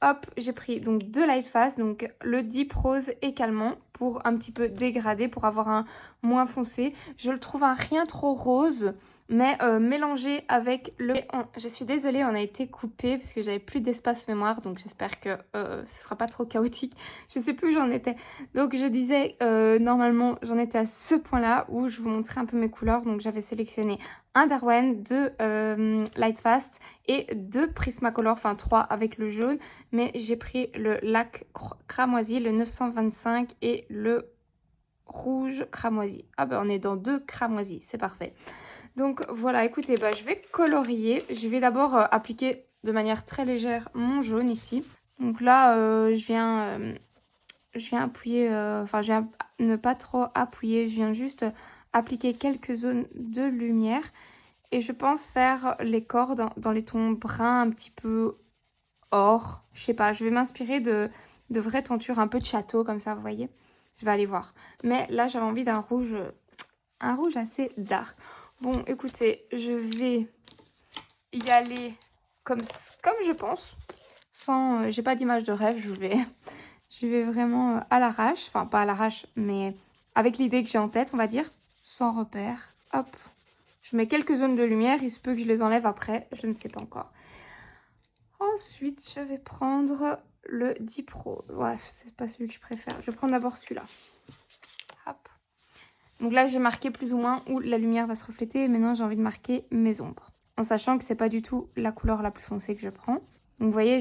Speaker 1: hop, j'ai pris donc 2 Lightfast, donc le Deep Rose et Calmant pour un petit peu dégrader, pour avoir un moins foncé. Je le trouve un rien trop rose, mais mélangé avec le... Je suis désolée, on a été coupé parce que j'avais plus d'espace mémoire, donc j'espère que ce sera pas trop chaotique. Je sais plus où j'en étais. Donc je disais, normalement, j'en étais à ce point-là où je vous montrais un peu mes couleurs. Donc j'avais sélectionné un Derwent, 2 Lightfast et 2 Prismacolor, enfin 3 avec le jaune. Mais j'ai pris le lac cramoisi, le 925 et le rouge cramoisi. Ah ben on est dans 2 cramoisis, c'est parfait. Donc voilà, écoutez, bah, je vais colorier. Je vais d'abord appliquer de manière très légère mon jaune ici. Donc là, je viens appuyer, enfin je viens ne pas trop appuyer, je viens juste appliquer quelques zones de lumière. Et je pense faire les cordes dans les tons bruns un petit peu or. Je sais pas, je vais m'inspirer de vraies tentures un peu de château comme ça, vous voyez. Je vais aller voir. Mais là, j'avais envie d'un rouge assez dark. Bon, écoutez, je vais y aller comme je pense. Sans, j'ai pas d'image de rêve, je vais vraiment à l'arrache. Enfin, pas à l'arrache, mais avec l'idée que j'ai en tête, on va dire. Sans repère. Hop. Je mets quelques zones de lumière. Il se peut que je les enlève après. Je ne sais pas encore. Ensuite, je vais prendre le Deep Rose. Bref, c'est pas celui que je préfère. Je vais prendre d'abord celui-là. Hop. Donc là, j'ai marqué plus ou moins où la lumière va se refléter. Et maintenant, j'ai envie de marquer mes ombres. En sachant que c'est pas du tout la couleur la plus foncée que je prends. Donc vous voyez,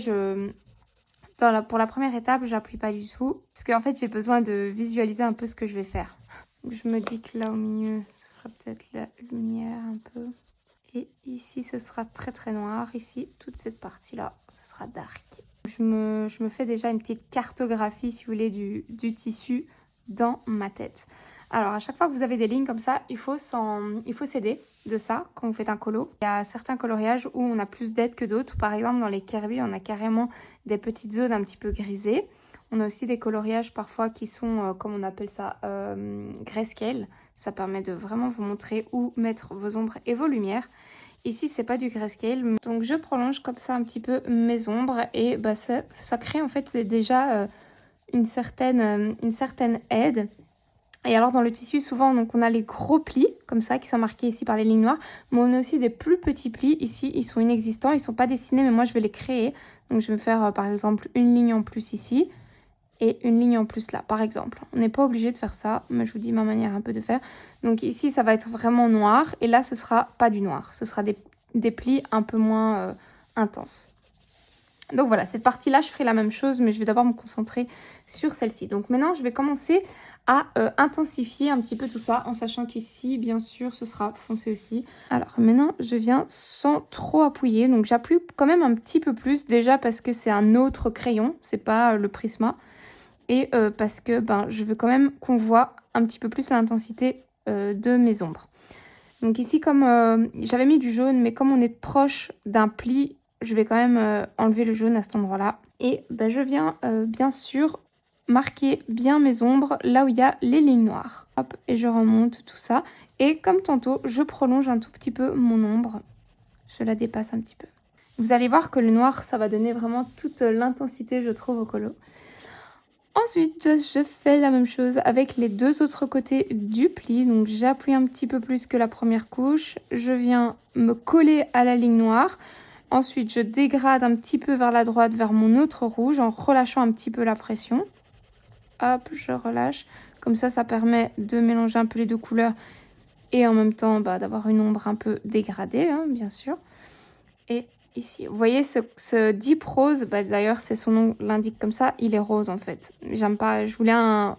Speaker 1: pour la première étape, j'appuie pas du tout. Parce qu'en fait, j'ai besoin de visualiser un peu ce que je vais faire. Donc je me dis que là au milieu, ce sera peut-être la lumière un peu. Et ici, ce sera très très noir. Ici, toute cette partie-là, ce sera dark. Je me fais déjà une petite cartographie, si vous voulez, du tissu dans ma tête. Alors, à chaque fois que vous avez des lignes comme ça, il faut s'aider de ça quand vous faites un colo. Il y a certains coloriages où on a plus d'aide que d'autres. Par exemple, dans les Kirby, on a carrément des petites zones un petit peu grisées. On a aussi des coloriages parfois qui sont, comme on appelle ça, grayscale. Ça permet de vraiment vous montrer où mettre vos ombres et vos lumières. Ici, c'est pas du grayscale. Donc, je prolonge comme ça un petit peu mes ombres. Et bah, ça crée en fait déjà une certaine aide. Et alors, dans le tissu, souvent, donc, on a les gros plis, comme ça, qui sont marqués ici par les lignes noires. Mais on a aussi des plus petits plis. Ici, ils sont inexistants. Ils sont pas dessinés, mais moi, je vais les créer. Donc, je vais me faire, par exemple, une ligne en plus ici. Et une ligne en plus là, par exemple. On n'est pas obligé de faire ça, mais je vous dis ma manière un peu de faire. Donc ici, ça va être vraiment noir. Et là, ce sera pas du noir. Ce sera des plis un peu moins intenses. Donc voilà, cette partie-là, je ferai la même chose, mais je vais d'abord me concentrer sur celle-ci. Donc maintenant, je vais commencer à intensifier un petit peu tout ça, en sachant qu'ici, bien sûr, ce sera foncé aussi. Alors maintenant, je viens sans trop appuyer. Donc j'appuie quand même un petit peu plus, déjà parce que c'est un autre crayon, c'est pas le Prisma. Et parce que je veux quand même qu'on voit un petit peu plus l'intensité de mes ombres. Donc ici, comme j'avais mis du jaune, mais comme on est proche d'un pli, je vais quand même enlever le jaune à cet endroit-là. Et je viens bien sûr marquer bien mes ombres là où il y a les lignes noires. Hop, et je remonte tout ça. Et comme tantôt, je prolonge un tout petit peu mon ombre. Je la dépasse un petit peu. Vous allez voir que le noir, ça va donner vraiment toute l'intensité, je trouve, au colo. Ensuite, je fais la même chose avec les deux autres côtés du pli. Donc, j'appuie un petit peu plus que la première couche. Je viens me coller à la ligne noire. Ensuite, je dégrade un petit peu vers la droite, vers mon autre rouge, en relâchant un petit peu la pression. Hop, je relâche. Comme ça permet de mélanger un peu les deux couleurs et en même temps d'avoir une ombre un peu dégradée, hein, bien sûr. et ici. Vous voyez ce Deep Rose, bah, d'ailleurs c'est son nom l'indique comme ça, il est rose en fait. J'aime pas,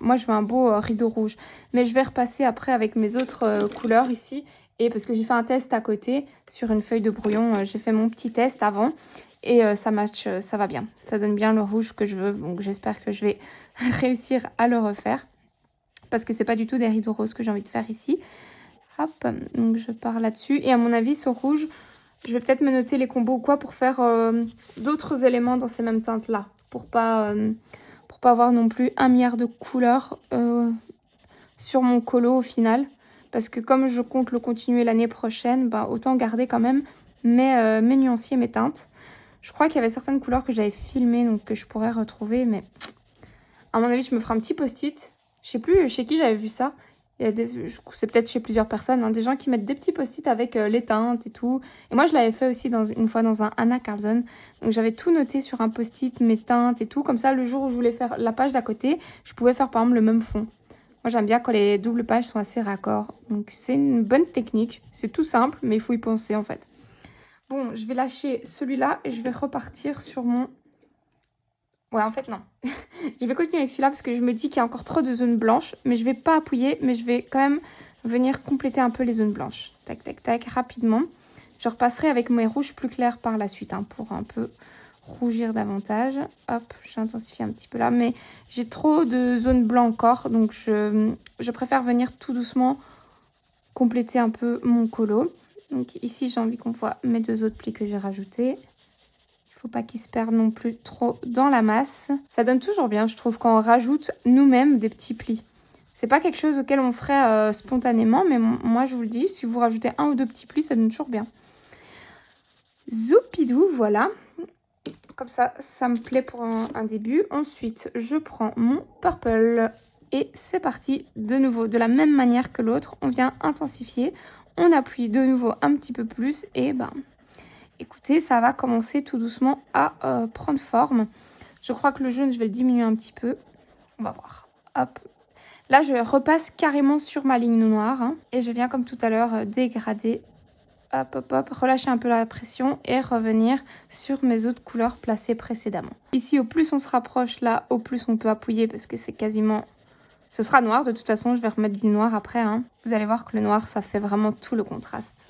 Speaker 1: moi je veux un beau rideau rouge. Mais je vais repasser après avec mes autres couleurs ici. Et parce que j'ai fait un test à côté sur une feuille de brouillon, j'ai fait mon petit test avant. Et ça match, ça va bien. Ça donne bien le rouge que je veux. Donc j'espère que je vais réussir à le refaire. Parce que c'est pas du tout des rideaux roses que j'ai envie de faire ici. Hop, donc je pars là-dessus. Et à mon avis, ce rouge, je vais peut-être me noter les combos ou quoi pour faire d'autres éléments dans ces mêmes teintes-là. Pour pas avoir non plus 1 milliard de couleurs sur mon colo au final. Parce que comme je compte le continuer l'année prochaine, bah, autant garder quand même mes nuanciers, mes teintes. Je crois qu'il y avait certaines couleurs que j'avais filmées, donc que je pourrais retrouver. Mais à mon avis, je me ferai un petit post-it. Je sais plus chez qui j'avais vu ça. C'est peut-être chez plusieurs personnes, hein, des gens qui mettent des petits post-it avec les teintes et tout. Et moi, je l'avais fait aussi une fois dans un Anna Carlson. Donc, j'avais tout noté sur un post-it, mes teintes et tout. Comme ça, le jour où je voulais faire la page d'à côté, je pouvais faire par exemple le même fond. Moi, j'aime bien quand les doubles pages sont assez raccords. Donc, c'est une bonne technique. C'est tout simple, mais il faut y penser en fait. Bon, je vais lâcher celui-là et je vais repartir sur mon... Ouais, en fait, non. Je vais continuer avec celui-là parce que je me dis qu'il y a encore trop de zones blanches. Mais je vais pas appuyer, mais je vais quand même venir compléter un peu les zones blanches. Tac, tac, tac, rapidement. Je repasserai avec mes rouges plus clairs par la suite, hein, pour un peu rougir davantage. Hop, j'intensifie un petit peu là. Mais j'ai trop de zones blancs encore. Donc, je préfère venir tout doucement compléter un peu mon colo. Donc, ici, j'ai envie qu'on voit mes 2 autres plis que j'ai rajoutés. Faut pas qu'ils se perdent non plus trop dans la masse. Ça donne toujours bien, je trouve, quand on rajoute nous-mêmes des petits plis. C'est pas quelque chose auquel on ferait spontanément, mais moi je vous le dis, si vous rajoutez 1 ou 2 petits plis, ça donne toujours bien. Zoupidou, voilà. Comme ça, ça me plaît pour un début. Ensuite, je prends mon purple et c'est parti. De nouveau, de la même manière que l'autre, on vient intensifier. On appuie de nouveau un petit peu plus et ben... Écoutez, ça va commencer tout doucement à prendre forme. Je crois que le jaune, je vais le diminuer un petit peu. On va voir. Hop. Là, je repasse carrément sur ma ligne noire. Hein, et je viens, comme tout à l'heure, dégrader. Hop, hop, hop. Relâcher un peu la pression et revenir sur mes autres couleurs placées précédemment. Ici, au plus on se rapproche, là, au plus on peut appuyer parce que c'est quasiment... Ce sera noir. De toute façon, je vais remettre du noir après. Hein. Vous allez voir que le noir, ça fait vraiment tout le contraste.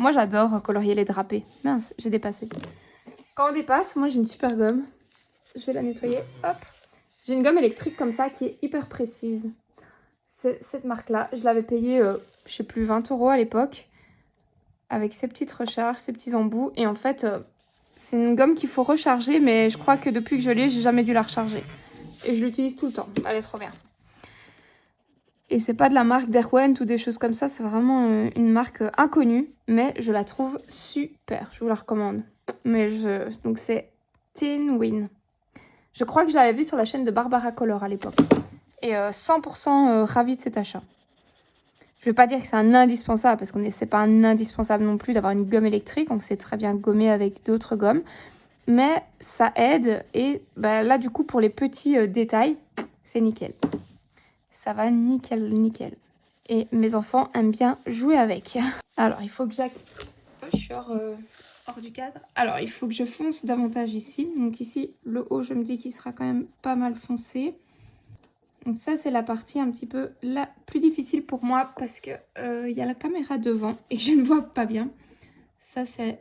Speaker 1: Moi, j'adore colorier les drapés. Mince, j'ai dépassé. Quand on dépasse, moi, j'ai une super gomme. Je vais la nettoyer. Hop. J'ai une gomme électrique comme ça qui est hyper précise. C'est cette marque-là. Je l'avais payée, je sais plus, 20 € à l'époque. Avec ses petites recharges, ses petits embouts. Et en fait, c'est une gomme qu'il faut recharger. Mais je crois que depuis que je l'ai, j'ai jamais dû la recharger. Et je l'utilise tout le temps. Elle est trop bien. Et c'est pas de la marque Derwent ou des choses comme ça, c'est vraiment une marque inconnue, mais je la trouve super, je vous la recommande. Donc c'est Tinwin. Je crois que je l'avais vu sur la chaîne de Barbara Color à l'époque. Et 100% ravie de cet achat. Je vais pas dire que c'est un indispensable, parce que c'est pas un indispensable non plus d'avoir une gomme électrique, on sait très bien gommer avec d'autres gommes. Mais ça aide, et bah, là du coup pour les petits détails, c'est nickel. Ça va nickel, nickel. Et mes enfants aiment bien jouer avec. Alors, il faut que je suis hors du cadre. Alors, il faut que je fonce davantage ici. Donc ici, le haut, je me dis qu'il sera quand même pas mal foncé. Donc ça, c'est la partie un petit peu la plus difficile pour moi parce que y a la caméra devant et que je ne vois pas bien. Ça, c'est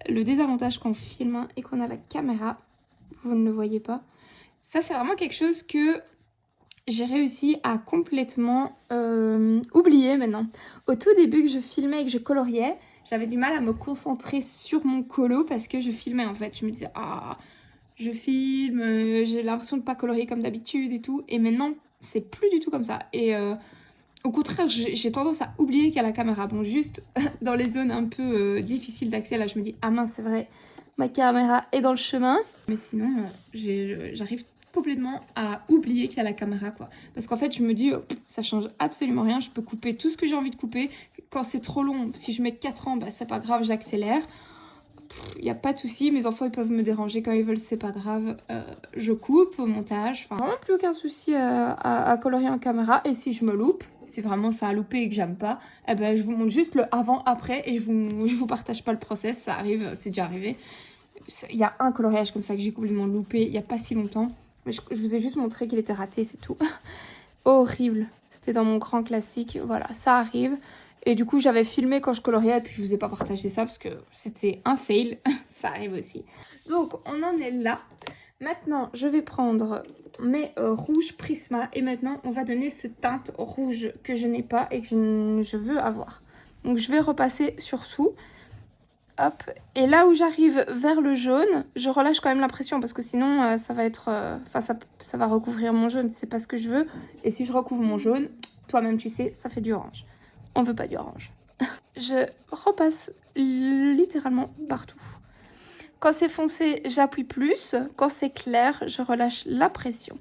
Speaker 1: le désavantage quand on filme et qu'on a la caméra. Vous ne le voyez pas. Ça, c'est vraiment quelque chose que... j'ai réussi à complètement oublier maintenant. Au tout début que je filmais et que je coloriais, j'avais du mal à me concentrer sur mon colo parce que je filmais en fait. Je me disais, ah, je filme, j'ai l'impression de ne pas colorier comme d'habitude et tout. Et maintenant, c'est plus du tout comme ça. Et au contraire, j'ai tendance à oublier qu'il y a la caméra. Bon, juste dans les zones un peu difficiles d'accès, là, je me dis, ah mince, c'est vrai, ma caméra est dans le chemin. Mais sinon, j'arrive complètement à oublier qu'il y a la caméra quoi, parce qu'en fait je me dis ça change absolument rien, je peux couper tout ce que j'ai envie de couper. Quand c'est trop long, si je mets 4 ans, bah, c'est pas grave, j'accélère, il n'y a pas de souci. Mes enfants ils peuvent me déranger quand ils veulent, c'est pas grave, je coupe au montage, enfin vraiment plus aucun souci à colorier en caméra. Et si je me loupe, si vraiment ça a loupé et que j'aime pas, eh ben, je vous montre juste le avant-après et je vous partage pas le process, ça arrive, c'est déjà arrivé. Il y a un coloriage comme ça que j'ai complètement loupé il y a pas si longtemps, mais je vous ai juste montré qu'il était raté, c'est tout. Horrible, c'était dans mon grand classique, voilà, ça arrive. Et du coup, j'avais filmé quand je coloriais et puis je vous ai pas partagé ça parce que c'était un fail. Ça arrive aussi. Donc, on en est là. Maintenant, je vais prendre mes rouges Prisma et maintenant, on va donner ce teinte rouge que je n'ai pas et que je veux avoir. Donc, je vais repasser sur tout. Hop. Et là où j'arrive vers le jaune, je relâche quand même la pression parce que sinon, ça va être... Enfin, ça va recouvrir mon jaune. C'est pas ce que je veux. Et si je recouvre mon jaune, toi-même, tu sais, ça fait du orange. On veut pas du orange. Je repasse littéralement partout. Quand c'est foncé, j'appuie plus. Quand c'est clair, je relâche la pression.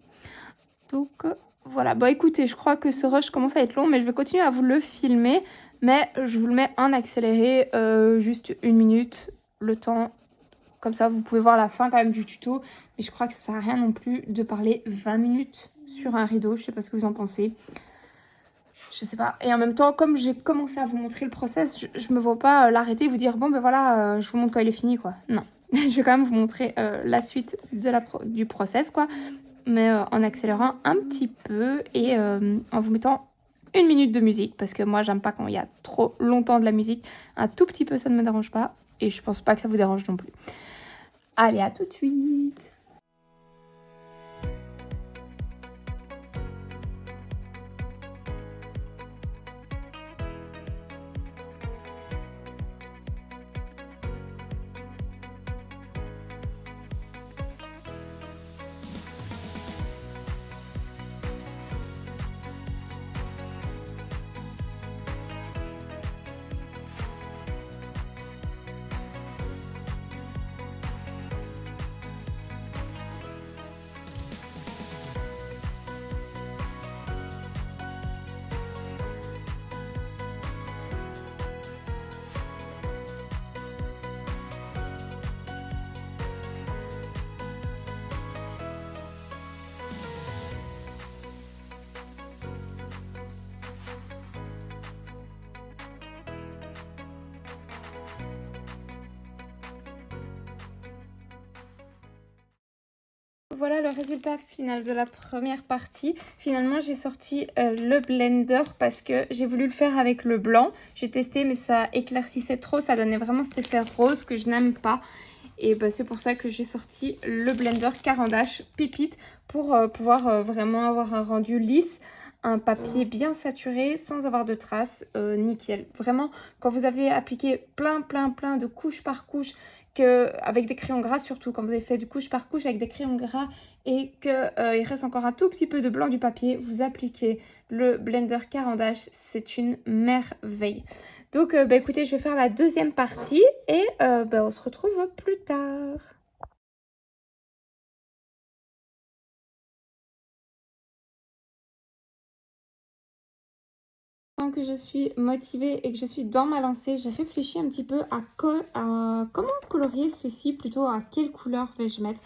Speaker 1: Donc voilà. Bon écoutez, je crois que ce rush commence à être long, mais je vais continuer à vous le filmer. Mais je vous le mets en accéléré, juste 1 minute, le temps. Comme ça, vous pouvez voir la fin quand même du tuto. Mais je crois que ça sert à rien non plus de parler 20 minutes sur un rideau. Je sais pas ce que vous en pensez. Je sais pas. Et en même temps, comme j'ai commencé à vous montrer le process, je me vois pas l'arrêter et vous dire bon ben voilà, je vous montre quand il est fini quoi. Non. Je vais quand même vous montrer la suite de du process quoi. Mais en accélérant un petit peu et en vous mettant 1 minute de musique. Parce que moi j'aime pas quand il y a trop longtemps de la musique. Un tout petit peu ça ne me dérange pas. Et je pense pas que ça vous dérange non plus. Allez, à tout de suite. Voilà le résultat final de la première partie. Finalement, j'ai sorti le blender parce que j'ai voulu le faire avec le blanc. J'ai testé, mais ça éclaircissait trop. Ça donnait vraiment cet effet rose que je n'aime pas. Et bah, c'est pour ça que j'ai sorti le blender Caran d'Ache Pépite pour pouvoir vraiment avoir un rendu lisse. Un papier bien saturé sans avoir de traces, nickel. Vraiment, quand vous avez appliqué plein de couche par couche, avec des crayons gras surtout, quand vous avez fait du couche par couche avec des crayons gras et qu'il reste encore un tout petit peu de blanc du papier, vous appliquez le blender Caran d'Ache, c'est une merveille. Donc bah, écoutez, je vais faire la deuxième partie et bah, on se retrouve plus tard. Tant que je suis motivée et que je suis dans ma lancée, j'ai réfléchi un petit peu à comment colorier ceci, plutôt à quelle couleur vais-je mettre.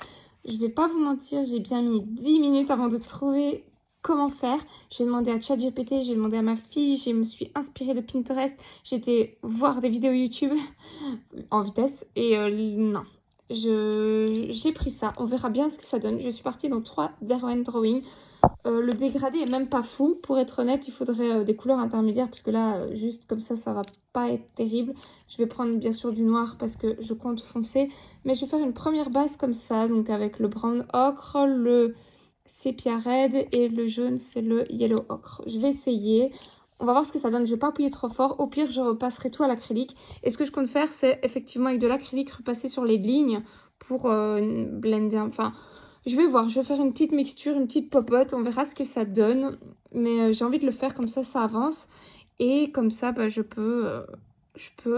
Speaker 1: Je vais pas vous mentir, j'ai bien mis 10 minutes avant de trouver comment faire. J'ai demandé à ChatGPT, j'ai demandé à ma fille, je me suis inspirée de Pinterest, j'ai été voir des vidéos YouTube en vitesse et non. J'ai pris ça, on verra bien ce que ça donne. Je suis partie dans 3 Derwent Drawing. Le dégradé est même pas fou. Pour être honnête, il faudrait des couleurs intermédiaires parce que là, juste comme ça va pas être terrible. Je vais prendre bien sûr du noir parce que je compte foncer. Mais je vais faire une première base comme ça, donc avec le brown ocre, le sépia red et le jaune, c'est le yellow ocre. Je vais essayer. On va voir ce que ça donne. Je vais pas appuyer trop fort. Au pire, je repasserai tout à l'acrylique. Et ce que je compte faire, c'est effectivement avec de l'acrylique repasser sur les lignes pour blender. Enfin, je vais voir. Je vais faire une petite mixture, une petite popote. On verra ce que ça donne. Mais j'ai envie de le faire comme ça avance. Et comme ça, bah, je peux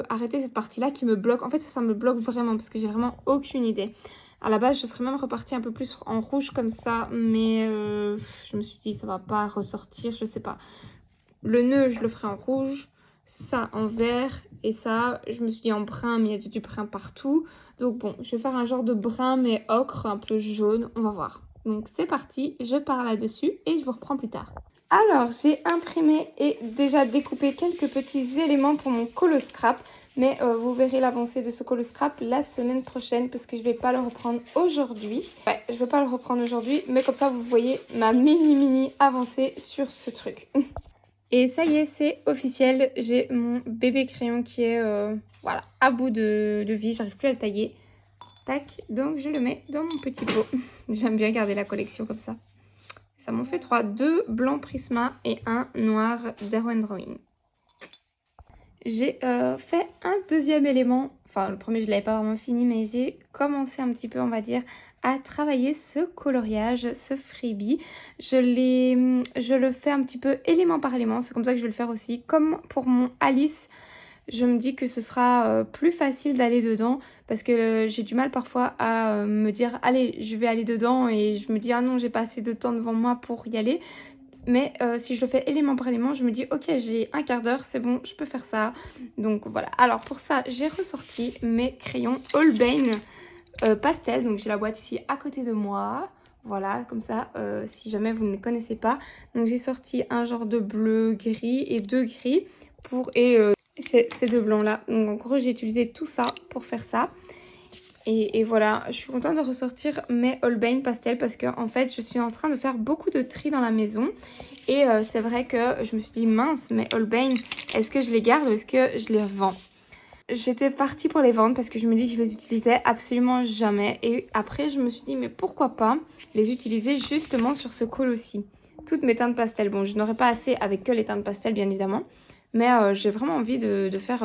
Speaker 1: arrêter cette partie-là qui me bloque. En fait, ça me bloque vraiment parce que j'ai vraiment aucune idée. À la base, je serais même repartie un peu plus en rouge comme ça. Mais je me suis dit, ça va pas ressortir. Je sais pas. Le nœud, je le ferai en rouge, ça en vert et ça, je me suis dit en brun, mais il y a du brun partout. Donc bon, je vais faire un genre de brun mais ocre, un peu jaune, on va voir. Donc c'est parti, je pars là-dessus et je vous reprends plus tard. Alors, j'ai imprimé et déjà découpé quelques petits éléments pour mon colo scrap. Mais vous verrez l'avancée de ce colo scrap la semaine prochaine parce que je ne vais pas le reprendre aujourd'hui. Ouais, je ne vais pas le reprendre aujourd'hui, mais comme ça vous voyez ma mini avancée sur ce truc. Et ça y est, c'est officiel. J'ai mon bébé crayon qui est voilà, à bout de vie. J'arrive plus à le tailler. Tac, donc je le mets dans mon petit pot. J'aime bien garder la collection comme ça. Ça m'en fait 3. 2 blancs Prisma et un noir Derwent Drawing. J'ai fait un deuxième élément. Enfin, le premier, je ne l'avais pas vraiment fini, mais j'ai commencé un petit peu, on va dire, à travailler ce coloriage, ce freebie. Je le fais un petit peu élément par élément. C'est comme ça que je vais le faire aussi. Comme pour mon Alice, je me dis que ce sera plus facile d'aller dedans parce que j'ai du mal parfois à me dire allez, je vais aller dedans et je me dis ah non, j'ai pas assez de temps devant moi pour y aller. Mais si je le fais élément par élément, je me dis ok, j'ai un quart d'heure, c'est bon, je peux faire ça. Donc voilà. Alors pour ça, j'ai ressorti mes crayons Holbein pastel. Donc j'ai la boîte ici à côté de moi. Voilà, comme ça, si jamais vous ne les connaissez pas. Donc j'ai sorti un genre de bleu gris et 2 gris et ces 2 blancs là. Donc en gros, j'ai utilisé tout ça pour faire ça. Et voilà, je suis contente de ressortir mes Holbein pastel parce que en fait je suis en train de faire beaucoup de tri dans la maison. Et c'est vrai que je me suis dit mince, mes Holbein, est-ce que je les garde ou est-ce que je les revends? J'étais partie pour les vendre parce que je me dis que je les utilisais absolument jamais. Et après je me suis dit mais pourquoi pas les utiliser justement sur ce col aussi. Toutes mes teintes pastel, bon je n'aurai pas assez avec que les teintes pastel bien évidemment. Mais j'ai vraiment envie de faire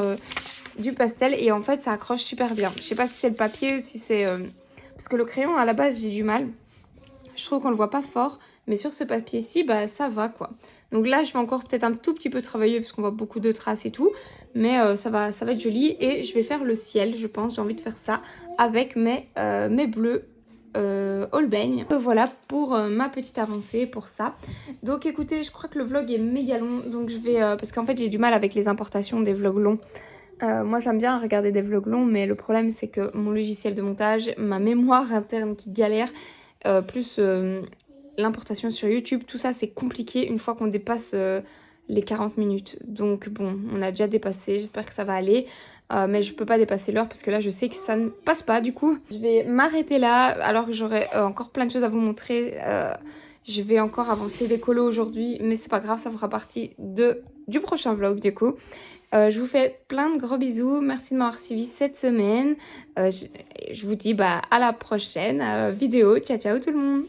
Speaker 1: du pastel et en fait ça accroche super bien. Je sais pas si c'est le papier ou si c'est... Parce que le crayon à la base j'ai du mal. Je trouve qu'on le voit pas fort. Mais sur ce papier-ci, bah ça va quoi. Donc là je vais encore peut-être un tout petit peu travailler parce qu'on voit beaucoup de traces et tout. Mais ça va être joli. Et je vais faire le ciel, je pense. J'ai envie de faire ça avec mes bleus. Holbein. Voilà pour ma petite avancée pour ça. Donc écoutez, je crois que le vlog est méga long. Donc je vais... parce qu'en fait j'ai du mal avec les importations des vlogs longs. Moi j'aime bien regarder des vlogs longs, mais le problème c'est que mon logiciel de montage, ma mémoire interne qui galère, plus l'importation sur YouTube, tout ça c'est compliqué une fois qu'on dépasse les 40 minutes. Donc bon, on a déjà dépassé, j'espère que ça va aller. Mais je peux pas dépasser l'heure parce que là je sais que ça ne passe pas du coup. Je vais m'arrêter là alors que j'aurai encore plein de choses à vous montrer. Je vais encore avancer les colos aujourd'hui, mais c'est pas grave, ça fera partie du prochain vlog du coup. Je vous fais plein de gros bisous. Merci de m'avoir suivi cette semaine. Je vous dis à la prochaine vidéo. Ciao ciao tout le monde.